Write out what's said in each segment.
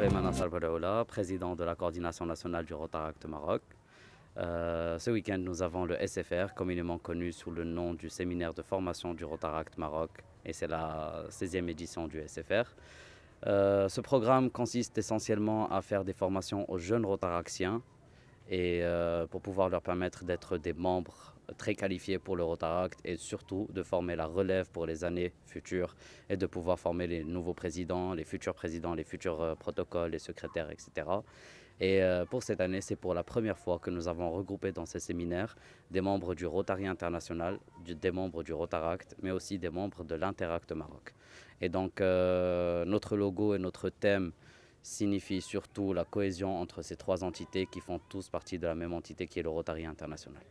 Souleymane Nasser Belaoula, président de la coordination nationale du Rotaract Maroc. Ce week-end, nous avons le SFR, communément connu sous le nom du séminaire de formation du Rotaract Maroc, et c'est la 16e édition du SFR. Ce programme consiste essentiellement à faire des formations aux jeunes rotaractiens et pour pouvoir leur permettre d'être des membres très qualifiés pour le Rotaract et surtout de former la relève pour les années futures et de pouvoir former les nouveaux présidents, les futurs protocoles, les secrétaires, etc. Et pour cette année, c'est pour la première fois que nous avons regroupé dans ces séminaires des membres du Rotary International, des membres du Rotaract, mais aussi des membres de l'Interact Maroc. Et donc notre logo et notre thème signifient surtout la cohésion entre ces trois entités qui font tous partie de la même entité qui est le Rotary International.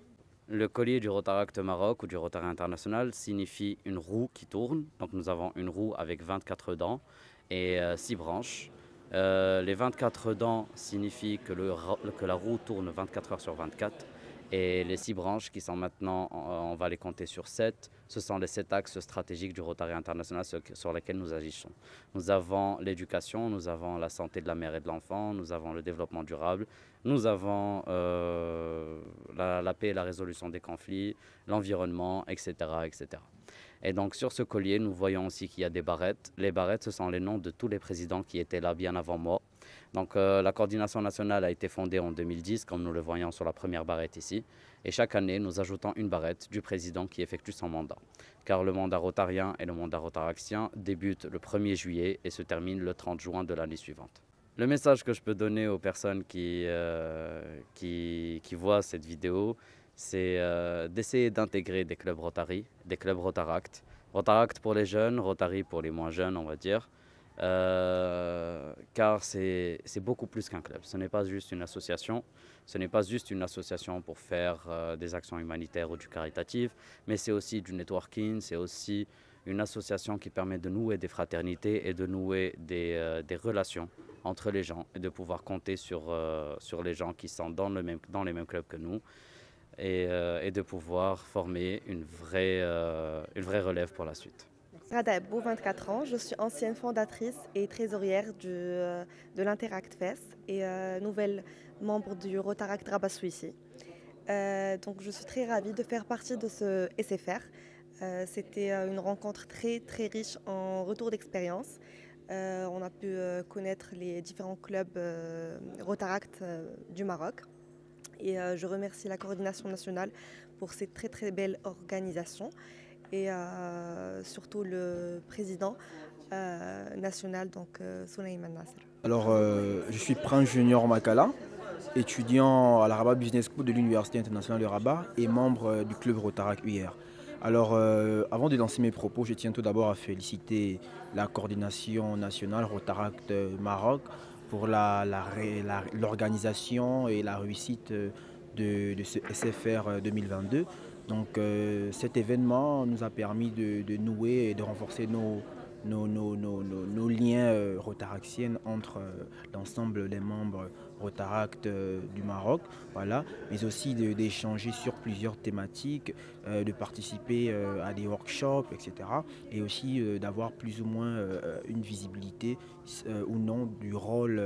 Le collier du Rotaract Maroc ou du Rotary International signifie une roue qui tourne. Donc nous avons une roue avec 24 dents et 6 branches. Les 24 dents signifient que la roue tourne 24 heures sur 24. Et les 6 branches qui sont maintenant, on va les compter sur 7, ce sont les 7 axes stratégiques du Rotary International sur lesquels nous agissons. Nous avons l'éducation, nous avons la santé de la mère et de l'enfant, nous avons le développement durable, nous avons la paix et la résolution des conflits, l'environnement, etc., etc. Et donc sur ce collier, nous voyons aussi qu'il y a des barrettes. Les barrettes, ce sont les noms de tous les présidents qui étaient là bien avant moi. Donc la coordination nationale a été fondée en 2010, comme nous le voyons sur la première barrette ici. Et chaque année, nous ajoutons une barrette du président qui effectue son mandat. Car le mandat rotarien et le mandat rotaractien débutent le 1er juillet et se terminent le 30 juin de l'année suivante. Le message que je peux donner aux personnes qui voient cette vidéo, c'est d'essayer d'intégrer des clubs Rotary, des clubs Rotaract. Rotaract pour les jeunes, Rotary pour les moins jeunes, on va dire. Car c'est beaucoup plus qu'un club. Ce n'est pas juste une association. Ce n'est pas juste une association pour faire des actions humanitaires ou du caritatif, mais c'est aussi du networking, c'est aussi une association qui permet de nouer des fraternités et de nouer des relations entre les gens et de pouvoir compter sur les gens qui sont dans les mêmes clubs que nous et de pouvoir former une vraie relève pour la suite. Rada Abou, 24 ans, je suis ancienne fondatrice et trésorière de l'Interact Fest et nouvelle membre du Rotaract Rabat Suissi. Donc je suis très ravie de faire partie de ce SFR. C'était une rencontre très très riche en retour d'expérience. On a pu connaître les différents clubs Rotaract du Maroc. Et je remercie la coordination nationale pour cette très très belle organisation. Et surtout le président national, donc Souleymane Nasser. Alors, je suis Prince Junior Makala, étudiant à la Rabat Business School de l'Université internationale de Rabat et membre du club Rotaract UR. Alors, avant de lancer mes propos, je tiens tout d'abord à féliciter la coordination nationale Rotaract Maroc pour l'organisation et la réussite de ce SFR 2022. Donc cet événement nous a permis de nouer et de renforcer nos liens rotaractiens entre l'ensemble des membres Rotaract du Maroc, voilà, mais aussi d'échanger sur plusieurs thématiques, de participer à des workshops, etc. Et aussi d'avoir plus ou moins une visibilité ou non du rôle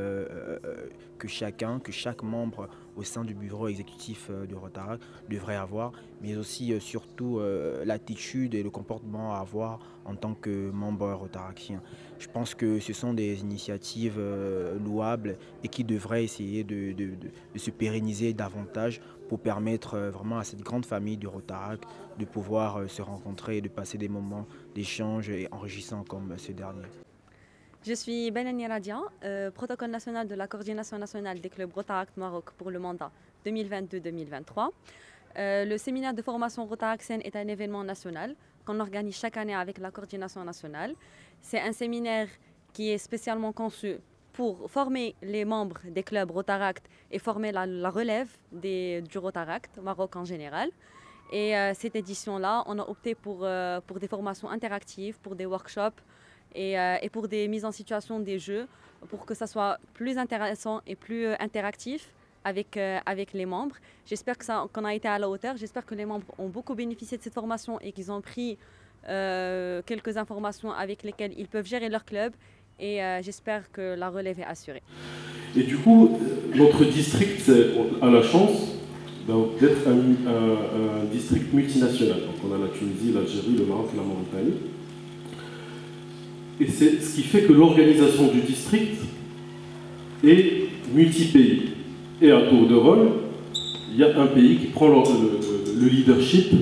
que chaque membre au sein du bureau exécutif du Rotaract devrait avoir, mais aussi surtout l'attitude et le comportement à avoir en tant que membre rotaractien. Je pense que ce sont des initiatives louables et qui devraient essayer de se pérenniser davantage pour permettre vraiment à cette grande famille du Rotaract de pouvoir se rencontrer et de passer des moments d'échange enrichissants comme ce dernier. Je suis Benani Radia, protocole national de la coordination nationale des clubs Rotaract Maroc pour le mandat 2022-2023. Le séminaire de formation rotaractienne est un événement national qu'on organise chaque année avec la coordination nationale. C'est un séminaire qui est spécialement conçu pour former les membres des clubs Rotaract et former la relève du Rotaract Maroc en général. Et cette édition-là, on a opté pour des formations interactives, pour des workshops et pour des mises en situation des jeux, pour que ça soit plus intéressant et plus interactif avec les membres. J'espère qu'on a été à la hauteur. J'espère que les membres ont beaucoup bénéficié de cette formation et qu'ils ont pris quelques informations avec lesquelles ils peuvent gérer leur club et j'espère que la relève est assurée. Et du coup, notre district a la chance d'être un district multinational. Donc on a la Tunisie, l'Algérie, le Maroc et la Mauritanie. Et c'est ce qui fait que l'organisation du district est multi-pays. Et à tour de rôle, il y a un pays qui prend le leadership